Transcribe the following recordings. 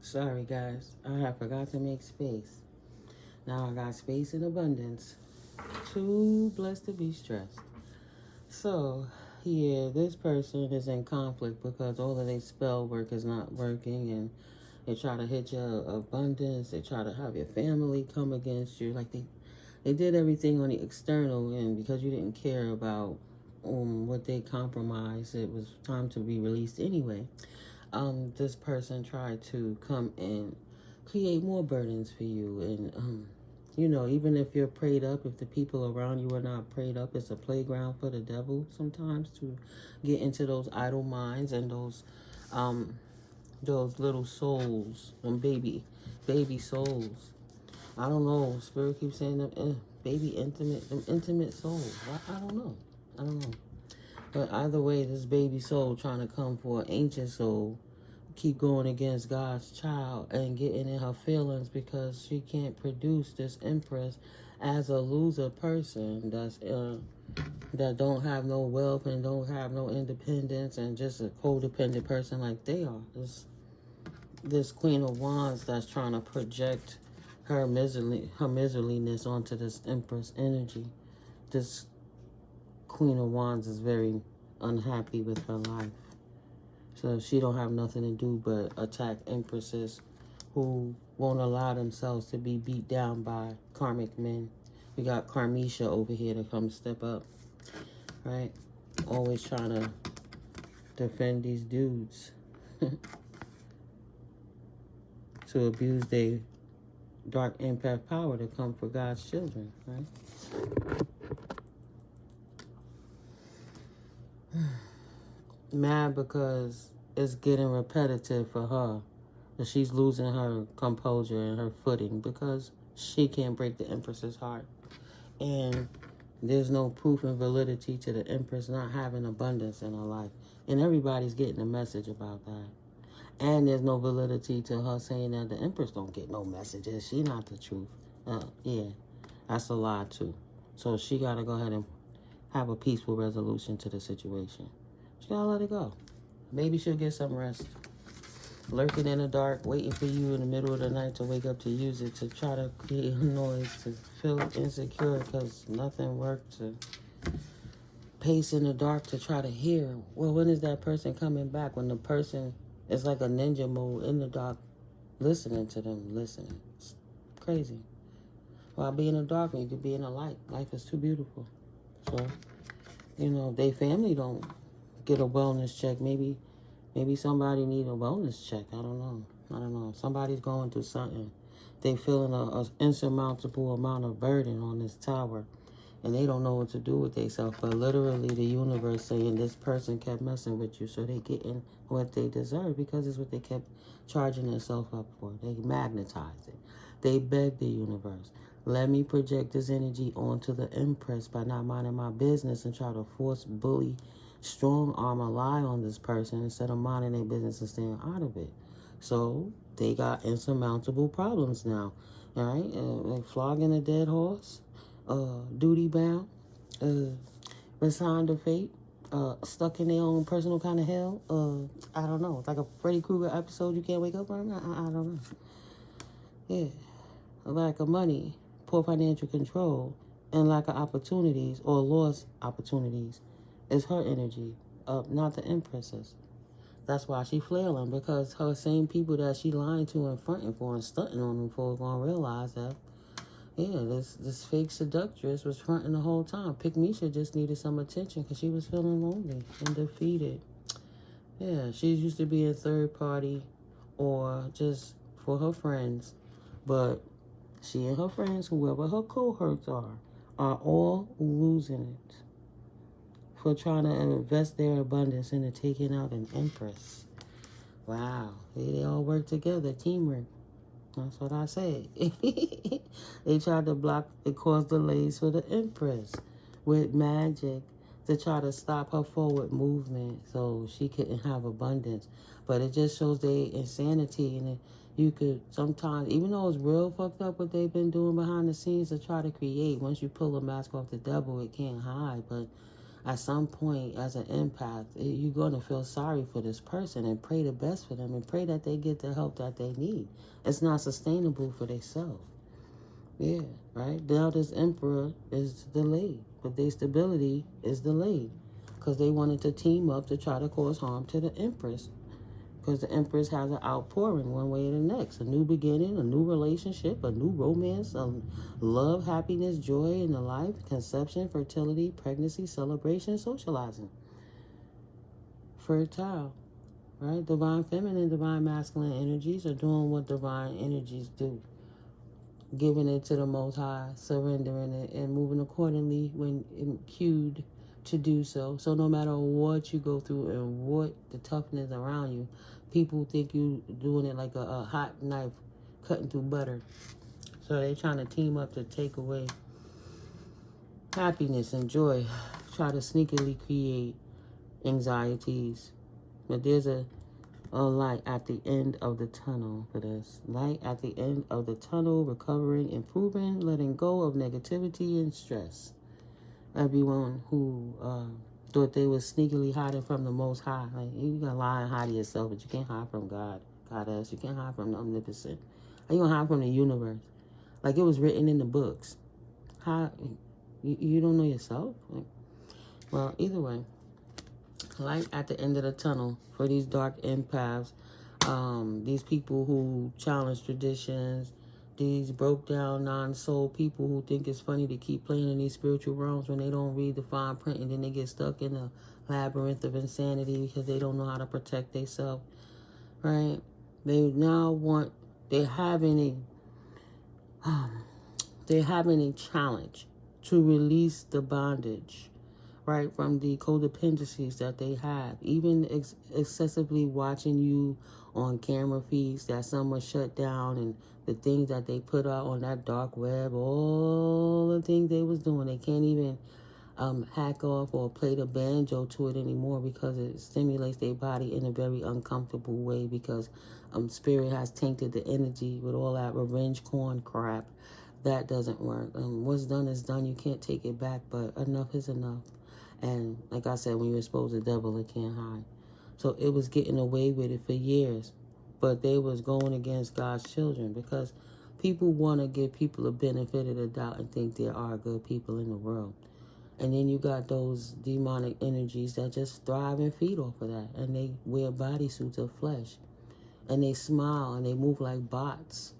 Sorry, guys. I have forgot to make space. Now I got space in abundance. Too blessed to be stressed. So, yeah, this person is in conflict because all of their spell work is not working, and they try to hit your abundance. They try to have your family come against you. Like they did everything on the external, and because you didn't care about what they compromised, it was time to be released anyway. This person tried to come and create more burdens for you, and even if you're prayed up, if the people around you are not prayed up, it's a playground for the devil sometimes to get into those idle minds and those little souls, and baby souls. I don't know. Spirit keeps saying them baby intimate souls. I don't know. I don't know. But either way, this baby soul trying to come for an ancient soul, keep going against God's child and getting in her feelings because she can't produce this empress as a loser person that don't have no wealth and don't have no independence and just a codependent person like they are. This Queen of Wands that's trying to project her miserliness onto this empress energy. This Queen of Wands is very unhappy with her life. So she don't have nothing to do but attack empresses who won't allow themselves to be beat down by karmic men. We got Karmisha over here to come step up, right? Always trying to defend these dudes to abuse their dark empath power to come for God's children, right? Mad because it's getting repetitive for her. That she's losing her composure and her footing because she can't break the Empress's heart. And there's no proof and validity to the Empress not having abundance in her life. And everybody's getting a message about that. And there's no validity to her saying that the Empress don't get no messages. She not the truth. Yeah, that's a lie too. So she got to go ahead and have a peaceful resolution to the situation. She got to let it go. Maybe she'll get some rest. Lurking in the dark, waiting for you in the middle of the night to wake up to use it, to try to create a noise, to feel insecure because nothing worked, to pace in the dark to try to hear. Well, when is that person coming back? When the person is like a ninja mode in the dark, listening to them, listening. It's crazy. While being in the dark, you could be in the light. Life is too beautiful. So, they family don't get a wellness check. Maybe somebody need a wellness check. I don't know. Somebody's going through something. They feeling an insurmountable amount of burden on this tower, and they don't know what to do with themselves. But literally, the universe saying this person kept messing with you, so they getting what they deserve because it's what they kept charging themselves up for. They magnetized it. They begged the universe, let me project this energy onto the Empress by not minding my business and try to force, bully, strong arm a lie on this person instead of minding their business and staying out of it. So they got insurmountable problems now, all right? Like flogging a dead horse, duty bound, resigned to fate, stuck in their own personal kind of hell. I don't know. It's like a Freddy Krueger episode you can't wake up from. I don't know. Yeah, a lack of money, poor financial control, and lack of opportunities or lost opportunities is her energy, not the Empress's. That's why she flailing, because her same people that she lying to and fronting for and stunting on them for are going to realize that, yeah, this fake seductress was fronting the whole time. Pick Misha just needed some attention because she was feeling lonely and defeated. Yeah, she's used to being third party or just for her friends, but she and her friends, whoever her cohorts are all losing it for trying to invest their abundance into taking out an Empress. Wow. They all work together, teamwork. That's what I say. They tried to block, it caused delays for the Empress with magic to try to stop her forward movement so she couldn't have abundance. But it just shows their insanity, and you could sometimes, even though it's real fucked up what they've been doing behind the scenes to try to create, once you pull a mask off the devil, it can't hide. But at some point as an empath, you're going to feel sorry for this person and pray the best for them and pray that they get the help that they need. It's not sustainable for themselves. Yeah, right? Now this emperor is delayed, but their stability is delayed because they wanted to team up to try to cause harm to the empress. Because the empress has an outpouring one way or the next. A new beginning, a new relationship, a new romance, love, happiness, joy in the life, conception, fertility, pregnancy, celebration, socializing. Fertile, right? Divine feminine, divine masculine energies are doing what divine energies do. Giving it to the Most High, surrendering it, and moving accordingly when cued to do so. So no matter what you go through and what the toughness around you, people think you doing it like a hot knife cutting through butter. So they're trying to team up to take away happiness and joy, try to sneakily create anxieties. But there's a light at the end of the tunnel for this. Light at the end of the tunnel, recovering, improving, letting go of negativity and stress. Everyone who thought they was sneakily hiding from the Most High. Like, you can lie and hide yourself, but you can't hide from God. Goddess. You can't hide from the Omnipotent. How you gonna hide from the universe? Like it was written in the books. How you don't know yourself? Like, well, either way. Light at the end of the tunnel for these dark empaths, these people who challenge traditions, these broke down non-soul people who think it's funny to keep playing in these spiritual realms when they don't read the fine print, and then they get stuck in a labyrinth of insanity because they don't know how to protect themselves, right? They now want, they're having a challenge to release the bondage, right, from the codependencies that they have. Even excessively watching you on camera feeds that someone shut down, and the things that they put out on that dark web, all the things they was doing, they can't even hack off or play the banjo to it anymore because it stimulates their body in a very uncomfortable way because spirit has tainted the energy with all that revenge corn crap. That doesn't work. What's done is done. You can't take it back, but enough is enough. And like I said, when you expose the devil, it can't hide. So it was getting away with it for years, but they was going against God's children because people want to give people a benefit of the doubt and think there are good people in the world. And then you got those demonic energies that just thrive and feed off of that. And they wear bodysuits of flesh. And they smile and they move like bots.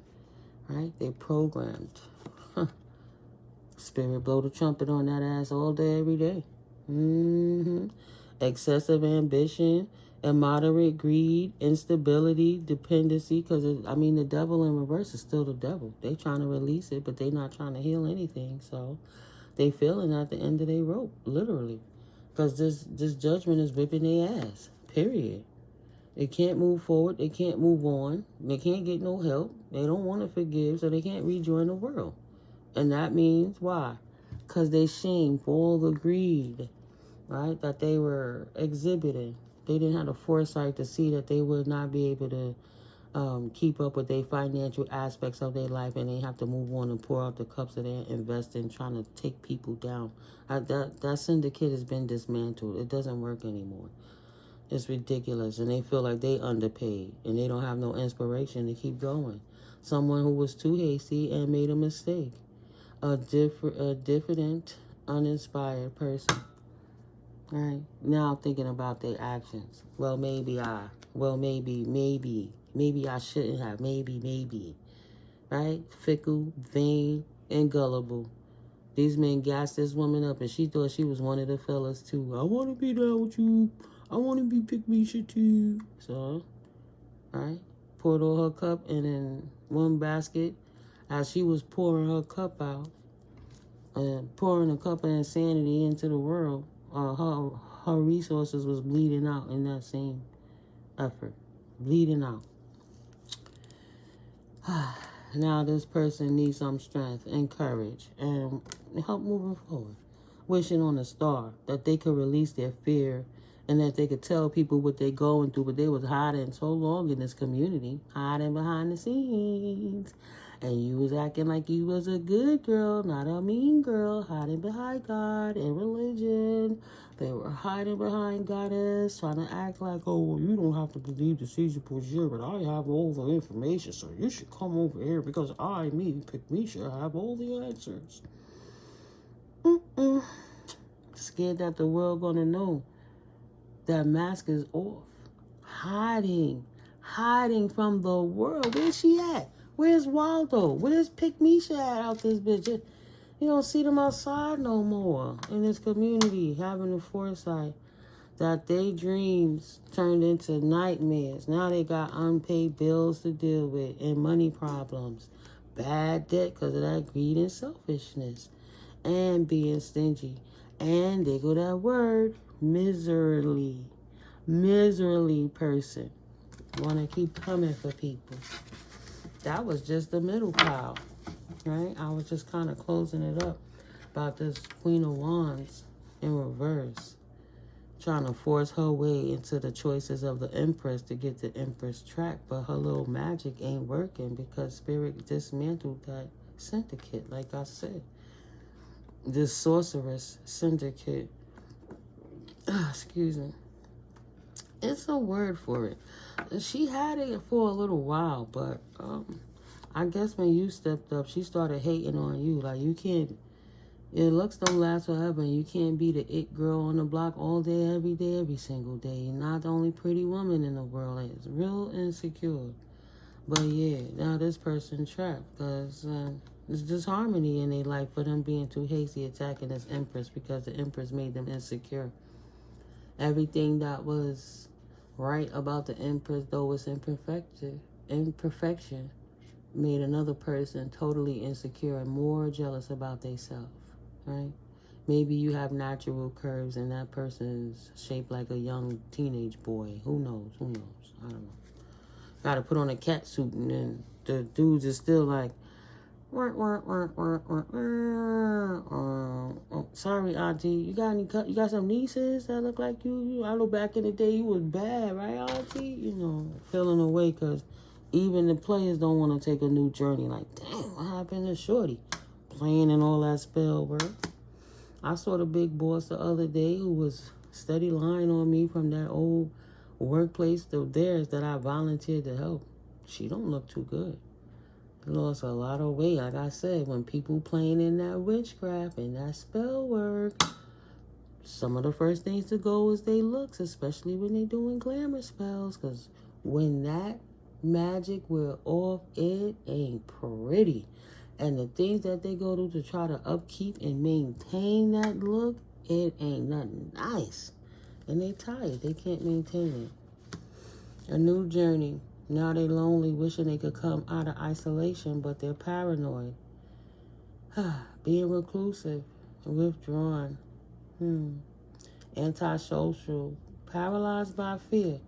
Right? They programmed. Spirit blow the trumpet on that ass all day, every day. Excessive ambition, immoderate greed, instability, dependency. Because, the devil in reverse is still the devil. They trying to release it, but they not trying to heal anything. So they feeling at the end of their rope, literally. Because this judgment is whipping their ass, period. They can't move forward. They can't move on. They can't get no help. They don't want to forgive, so they can't rejoin the world. And that means why? Because they shame for all the greed, right, that they were exhibiting. They didn't have the foresight to see that they would not be able to keep up with their financial aspects of their life, and they have to move on and pour out the cups that they invest in, trying to take people down. That syndicate has been dismantled. It doesn't work anymore. It's ridiculous, and they feel like they underpaid, and they don't have no inspiration to keep going. Someone who was too hasty and made a mistake. A diffident, uninspired person. All right? Now thinking about their actions. Well, maybe I shouldn't have. Maybe. Right? Fickle, vain, and gullible. These men gassed this woman up, and she thought she was one of the fellas, too. I want to be down with you. I want to be pick-me-shit, too. So, right? Poured all her cup in one basket. As she was pouring her cup out, pouring a cup of insanity into the world, her resources was bleeding out in that same effort. Bleeding out. Now this person needs some strength and courage and help moving forward. Wishing on a star that they could release their fear and that they could tell people what they're going through, but they was hiding so long in this community, hiding behind the scenes. And you was acting like you was a good girl, not a mean girl, hiding behind God and religion. They were hiding behind Goddess, trying to act like, oh, well, you don't have to believe the Caesar Borgia, but I have all the information, so you should come over here because I, me, pick me, should have all the answers. Scared that the world gonna know that mask is off. Hiding from the world. Where's she at? Where's Waldo? Where's Pick Misha at out this bitch? You don't see them outside no more in this community, having the foresight that their dreams turned into nightmares. Now they got unpaid bills to deal with and money problems. Bad debt because of that greed and selfishness. And being stingy. And they go that word, miserly. Miserly person. Want to keep coming for people. That was just the middle pile, right? I was just kind of closing it up about this Queen of Wands in reverse, trying to force her way into the choices of the Empress to get the Empress track, but her little magic ain't working because Spirit dismantled that syndicate, like I said. This sorceress syndicate, excuse me, it's a word for it. She had it for a little while, but I guess when you stepped up, she started hating on you. Like, you can't, your looks don't last forever, and you can't be the it girl on the block all day, every single day. You're not the only pretty woman in the world. It's real insecure. But yeah, now this person trapped because there's disharmony in their life for them being too hasty attacking this Empress because the Empress made them insecure. Everything that was right about the Empress, though it's imperfection, made another person totally insecure and more jealous about themselves, right? Maybe you have natural curves and that person is shaped like a young teenage boy. Who knows? I don't know. Gotta put on a cat suit and then the dudes is still like, sorry, auntie. You got some nieces that look like you? I know back in the day you was bad, right, auntie? You know, feeling away because even the players don't want to take a new journey. Like, damn, what happened to Shorty? Playing and all that spell work. I saw the big boss the other day who was steady lying on me from that old workplace of theirs that I volunteered to help. She don't look too good. Lost a lot of weight, like I said, when people playing in that witchcraft and that spell work. Some of the first things to go is they looks, especially when they doing glamour spells, because when that magic wear off, it ain't pretty. And the things that they go to try to upkeep and maintain that look, it ain't nothing nice. And they tired, they can't maintain it. A new journey. Now they lonely, wishing they could come out of isolation, but they're paranoid. Being reclusive, withdrawn, antisocial, paralyzed by fear.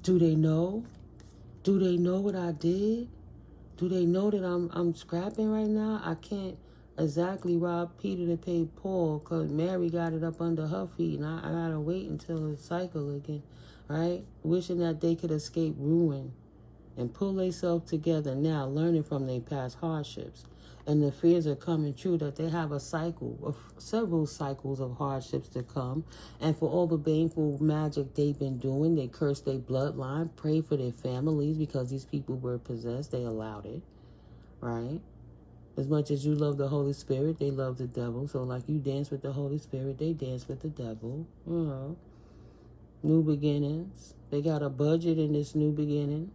Do they know? Do they know what I did? Do they know that I'm scrapping right now? I can't exactly rob Peter to pay Paul because Mary got it up under her feet, and I gotta wait until it's cycle again, right? Wishing that they could escape ruin and pull themselves together now, learning from their past hardships. And the fears are coming true that they have a cycle of several cycles of hardships to come. And for all the baneful magic they've been doing, they curse their bloodline, pray for their families because these people were possessed. They allowed it, right? As much as you love the Holy Spirit, they love the devil. So like you dance with the Holy Spirit, they dance with the devil. You know, new beginnings. They got a budget in this new beginning.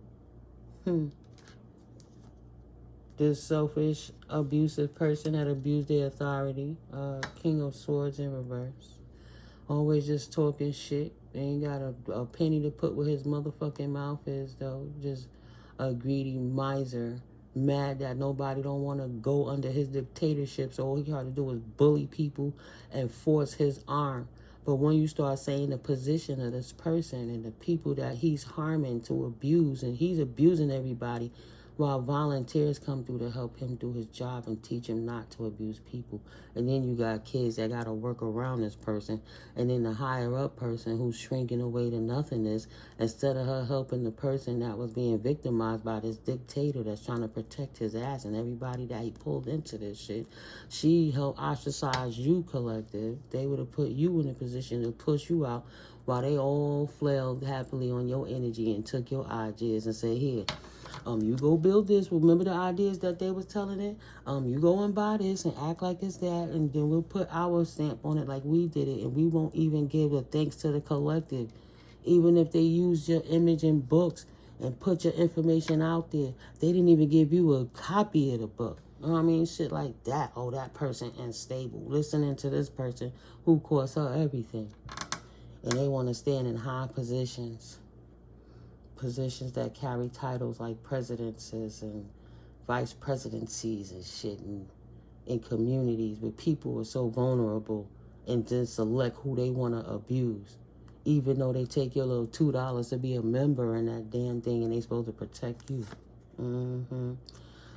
This selfish, abusive person that abused their authority. King of Swords in reverse. Always just talking shit. They ain't got a penny to put where his motherfucking mouth is, though. Just a greedy miser. Mad that nobody don't want to go under his dictatorship. So all he got to do is bully people and force his arm. But when you start saying the position of this person and the people that he's harming to abuse, and he's abusing everybody, while volunteers come through to help him do his job and teach him not to abuse people. And then you got kids that got to work around this person. And then the higher up person who's shrinking away to nothingness, instead of her helping the person that was being victimized by this dictator that's trying to protect his ass and everybody that he pulled into this shit, she helped ostracize you, collective. They would have put you in a position to push you out while they all flailed happily on your energy and took your ideas and said, here, you go build this. Remember the ideas that they was telling it? You go and buy this and act like it's that, and then we'll put our stamp on it like we did it, and we won't even give a thanks to the collective. Even if they used your image in books and put your information out there, they didn't even give you a copy of the book. You know what I mean? Shit like that. Oh, that person unstable. Listening to this person who cost her everything. And they want to stand in high positions that carry titles like presidencies and vice presidencies and shit, and in communities where people are so vulnerable and then select who they want to abuse, even though they take your little $2 to be a member in that damn thing and they supposed to protect you.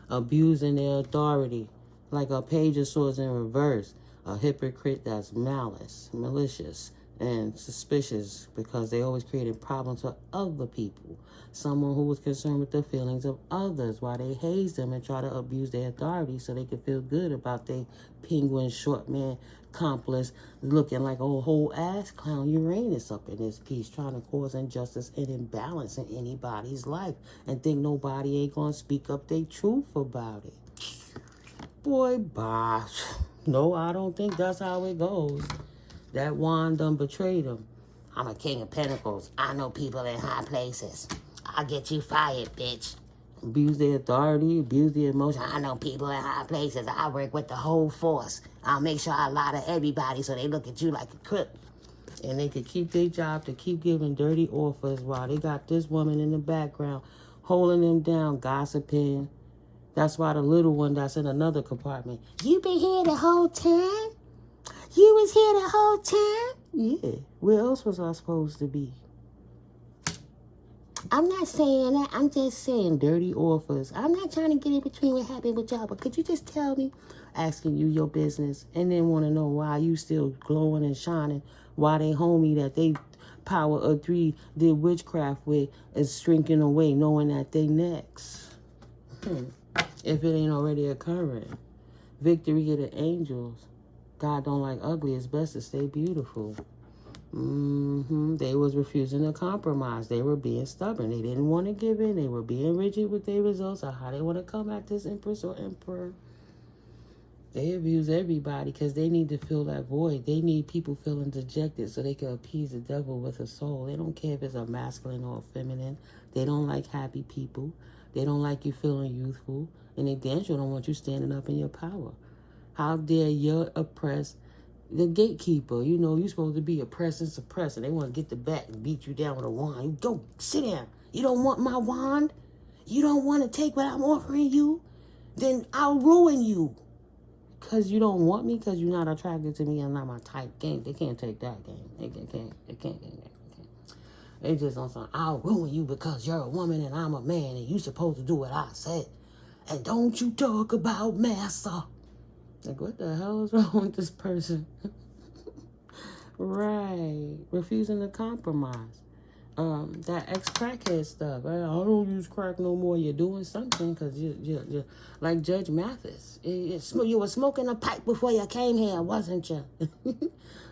Abusing their authority like a page of swords in reverse, a hypocrite that's malicious and suspicious because they always created problems for other people. Someone who was concerned with the feelings of others while they haze them and try to abuse their authority so they could feel good about their penguin short man accomplice looking like a whole ass clown Uranus up in this piece, trying to cause injustice and imbalance in anybody's life and think nobody ain't gonna speak up their truth about it. Boy, bye. No, I don't think that's how it goes. That wand done betrayed him. I'm a king of pentacles. I know people in high places. I'll get you fired, bitch. Abuse their authority, abuse the emotion. I know people in high places. I work with the whole force. I'll make sure I lie to everybody so they look at you like a crook. And they could keep their job to keep giving dirty offers while they got this woman in the background holding them down, gossiping. That's why the little one that's in another compartment, you been here the whole time? You was here the whole time? Yeah. Where else was I supposed to be? I'm not saying that. I'm just saying dirty offers. I'm not trying to get in between what happened with y'all, but could you just tell me? Asking you your business and then want to know why you still glowing and shining, why they homie that they power of 3 did witchcraft with is shrinking away knowing that they next. If it ain't already occurring. Victory of the angels. God don't like ugly. It's best to stay beautiful. They was refusing to compromise. They were being stubborn. They didn't want to give in. They were being rigid with their results of how they want to come at this empress or emperor. They abuse everybody because they need to fill that void. They need people feeling dejected so they can appease the devil with a soul. They don't care if it's a masculine or a feminine. They don't like happy people. They don't like you feeling youthful. And they damn sure don't want you standing up in your power. How dare you oppress the gatekeeper? You know, you're supposed to be oppressed and suppressed. And they want to get the back and beat you down with a wand. You go, sit down. You don't want my wand? You don't want to take what I'm offering you? Then I'll ruin you. Because you don't want me? Because you're not attracted to me and not my type game. They can't take that game. They can't. They just don't say, I'll ruin you because you're a woman and I'm a man and you're supposed to do what I said. And don't you talk about massa. Like, what the hell is wrong with this person? Right. Refusing to compromise. That ex-crackhead stuff. I don't use crack no more. You're doing something because you're like Judge Mathis. You were smoking a pipe before you came here, wasn't you?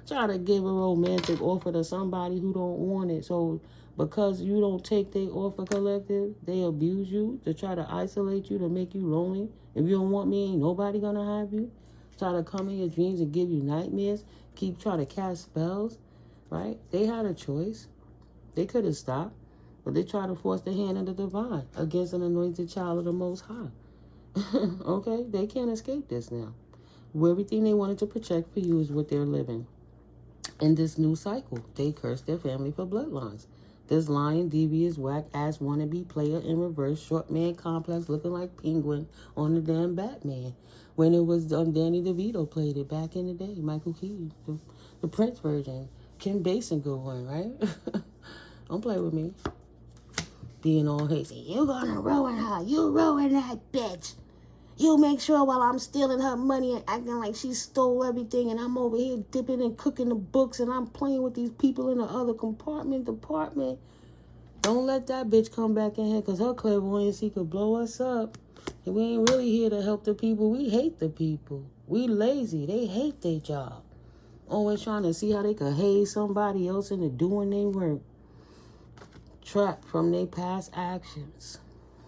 Try to give a romantic offer to somebody who don't want it. So because you don't take their offer, collective, they abuse you to try to isolate you, to make you lonely. If you don't want me, ain't nobody gonna have you. Try to come in your dreams and give you nightmares. Keep trying to cast spells, right? They had a choice. They could have stopped, but they try to force the hand of the divine against an anointed child of the Most High. Okay? They can't escape this now. Everything they wanted to protect for you is what they're living. In this new cycle, they curse their family for bloodlines. This lying, devious, whack-ass wannabe player in reverse, short man complex looking like Penguin on the damn Batman. When it was Danny DeVito played it back in the day, Michael Keaton, the Prince version, Kim Basinger one, right? Don't play with me. being all hasty. You're gonna ruin her. You ruin that bitch. You make sure while I'm stealing her money and acting like she stole everything, and I'm over here dipping and cooking the books, and I'm playing with these people in the other department. Don't let that bitch come back in here, because her clairvoyancy could blow us up. And we ain't really here to help the people. We hate the people. We lazy. They hate their job. Always trying to see how they could haze somebody else into doing their work. Trapped from their past actions.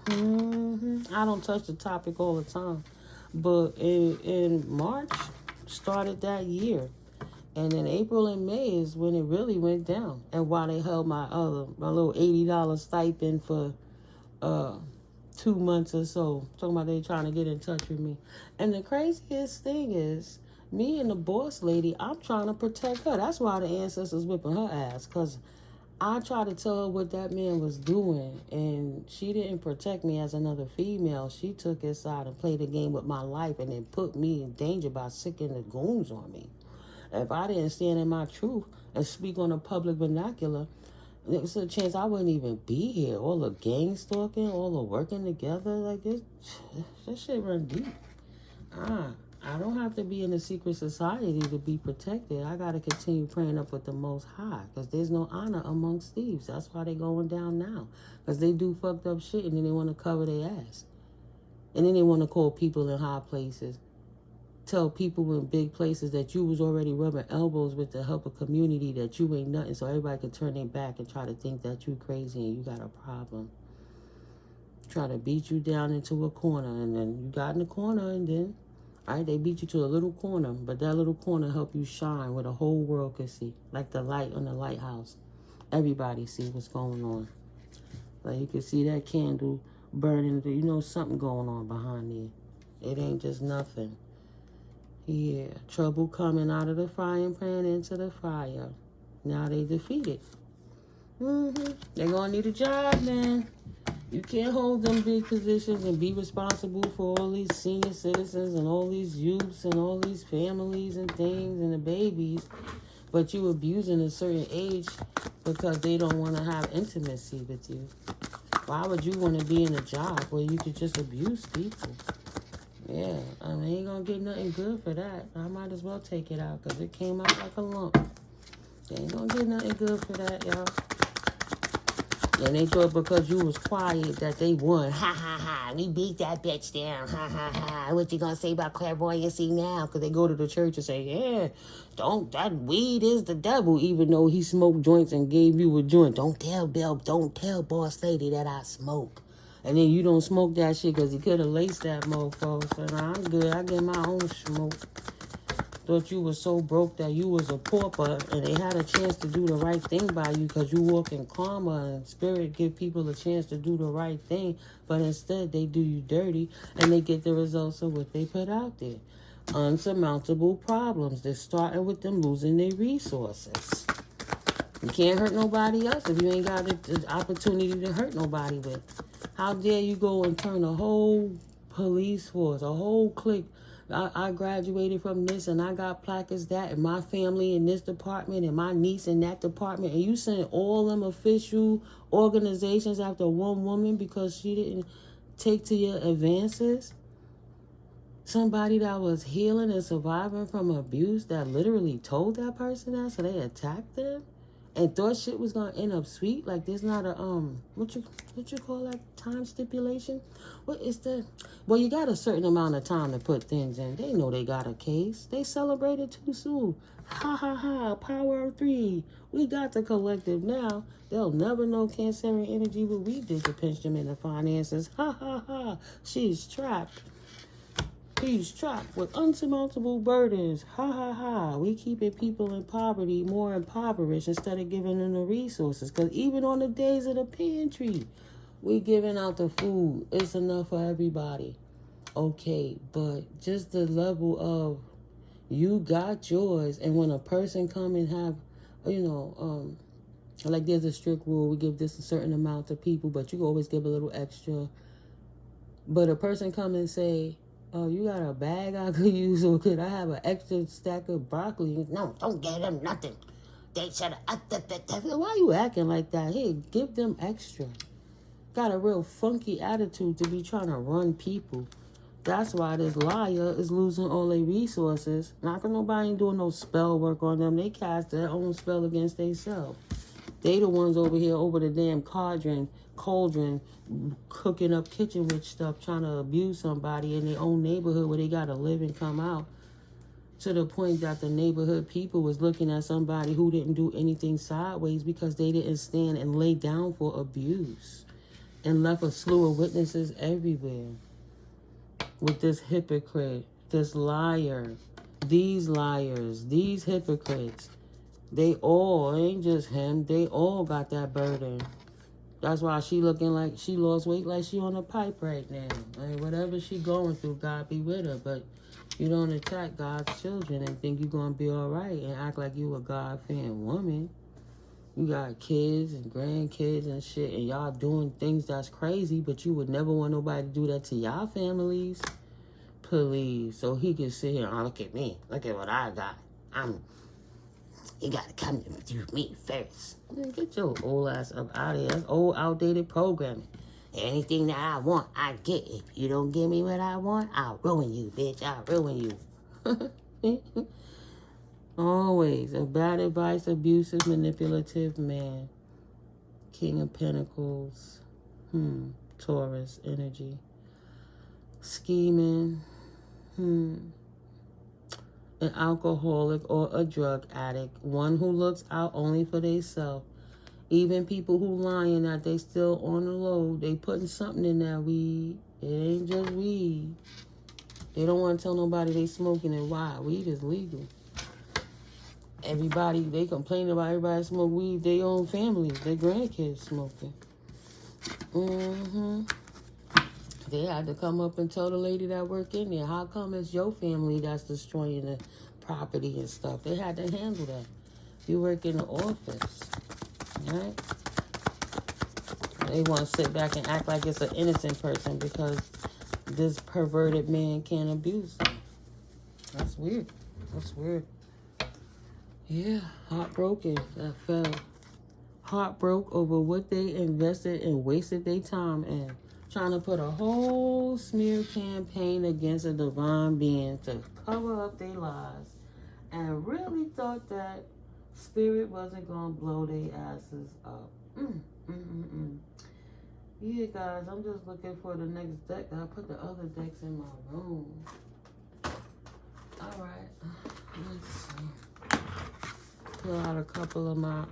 I don't touch the topic all the time. But in March, started that year. And in April and May is when it really went down. And while they held my little $80 stipend for 2 months or so. Talking about they trying to get in touch with me. And the craziest thing is, me and the boss lady, I'm trying to protect her. That's why the ancestors whipping her ass. Because I tried to tell her what that man was doing. And she didn't protect me as another female. She took his side and played a game with my life. And then put me in danger by sicking the goons on me. If I didn't stand in my truth and speak on a public vernacular, there's a chance I wouldn't even be here. All the gang stalking, all the working together, like this shit run deep. I don't have to be in a secret society to be protected. I got to continue praying up with the Most High, because there's no honor amongst thieves. That's why they going down now, because they do fucked up shit, and then they want to cover their ass. And then they want to call people in high places. Tell people in big places that you was already rubbing elbows with the help of community, that you ain't nothing, so everybody can turn their back and try to think that you crazy and you got a problem. Try to beat you down into a corner, and then you got in the corner, and then, all right, they beat you to a little corner, but that little corner help you shine where the whole world can see, like the light on the lighthouse. Everybody see what's going on. Like you can see that candle burning, you know something going on behind there. It ain't just nothing. Yeah, trouble coming out of the frying pan into the fire. Now they defeated. They're going to need a job, man. You can't hold them big positions and be responsible for all these senior citizens and all these youths and all these families and things and the babies, but you abusing a certain age because they don't want to have intimacy with you. Why would you want to be in a job where you could just abuse people? Yeah, I mean, ain't gonna get nothing good for that. I might as well take it out, because it came out like a lump. They ain't gonna get nothing good for that, y'all. And they thought because you was quiet that they won. Ha, ha, ha. We beat that bitch down. Ha, ha, ha. What you gonna say about clairvoyancy now? Because they go to the church and say, yeah, that weed is the devil, even though he smoked joints and gave you a joint. Don't tell boss lady that I smoke. And then you don't smoke that shit because he could have laced that mofo. So nah, I'm good. I get my own smoke. Thought you was so broke that you was a pauper, and they had a chance to do the right thing by you because you walk in karma, and spirit give people a chance to do the right thing, but instead they do you dirty, and they get the results of what they put out there. Unsurmountable problems. They're starting with them losing their resources. You can't hurt nobody else if you ain't got the opportunity to hurt nobody with. How dare you go and turn a whole police force, a whole clique. I graduated from this, and I got placards that, and my family in this department, and my niece in that department, and you sent all them official organizations after one woman because she didn't take to your advances? Somebody that was healing and surviving from abuse that literally told that person that, so they attacked them? And thought shit was gonna end up sweet. Like there's not a what you call that, time stipulation? What is the? Well, you got a certain amount of time to put things in. They know they got a case. They celebrated too soon. Ha ha ha! Power of 3. We got the collective now. They'll never know Cancerian energy what we did to pinch them in the finances. Ha ha ha! She's trapped. He's trapped with unsurmountable burdens. Ha ha ha. We keeping people in poverty more impoverished instead of giving them the resources. Because even on the days of the pantry, we giving out the food. It's enough for everybody. Okay, but just the level of you got yours. And when a person come and have, like there's a strict rule. We give this a certain amount to people, but you can always give a little extra. But a person come and say, oh, you got a bag I could use, or could I have an extra stack of broccoli? No, don't give them nothing. They should have. Why are you acting like that? Hey, give them extra. got a real funky attitude to be trying to run people. That's why this liar is losing all their resources. Not because nobody ain't doing no spell work on them. They cast their own spell against themselves. They the ones over here over the damn cauldron, cooking up kitchen witch stuff, trying to abuse somebody in their own neighborhood where they got to live and come out. To the point that the neighborhood people was looking at somebody who didn't do anything sideways because they didn't stand and lay down for abuse. And left a slew of witnesses everywhere. With this hypocrite, this liar, these liars, these hypocrites. They all, ain't just him, they all got that burden. That's why she looking like she lost weight like she on a pipe right now. Like whatever she going through, God be with her. But you don't attack God's children and think you're going to be all right and act like you a God-fearing woman. You got kids and grandkids and shit, and y'all doing things that's crazy, but you would never want nobody to do that to y'all families. Please. So he can sit here and look at me. Look at what I got. You gotta come to me first. Man, get your old ass up out of here. That's old, outdated programming. Anything that I want, I get. If you don't give me what I want, I'll ruin you, bitch. I'll ruin you. Always a bad advice, abusive, manipulative man. King of Pentacles. Taurus energy. Scheming. An alcoholic or a drug addict. One who looks out only for themselves. Even people who lying that they still on the low, they putting something in that weed. It ain't just weed. They don't want to tell nobody they smoking it. Why? Weed is legal. Everybody, they complain about everybody smoke weed. Their own families, their grandkids smoking. They had to come up and tell the lady that work in there, how come it's your family that's destroying the property and stuff? They had to handle that. You work in the office, right? They want to sit back and act like it's an innocent person because this perverted man can't abuse them. That's weird. That's weird. Yeah, heartbroken. That fell. Heartbroken over what they invested and wasted their time in. Trying to put a whole smear campaign against a divine being to cover up their lies. And really thought that spirit wasn't going to blow their asses up. Yeah, guys, I'm just looking for the next deck. I put the other decks in my room. All right. Let's see. Pull out a couple of my